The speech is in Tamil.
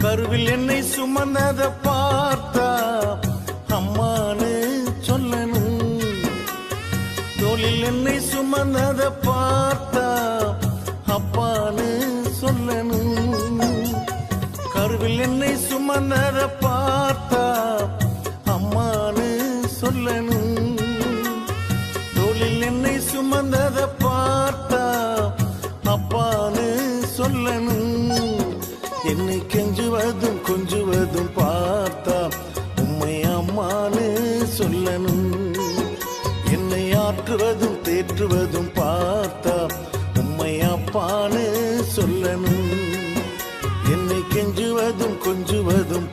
கருவில் என்னை சுமந்தத பார்த்தா அம்மானு சொல்லணும். தோளில் என்னை சுமந்தத பார்த்தா அப்பான்னு சொல்லணும். கருவில் என்னை சுமந்தத பார்த்தா அம்மானு சொல்லணும். தோளில் என்னை சுமந்தத பார்த்தா அப்பான்னு சொல்லணும். என்னை கெஞ்சுவதும் கொஞ்சுவதும் பார்த்தா உம்மை அம்மானு சொல்லணும். என்னை ஆற்றுவதும் தேற்றுவதும் பார்த்தா உம்மை அப்பான்னு சொல்லணும். என்னை கெஞ்சுவதும் கொஞ்சுவதும்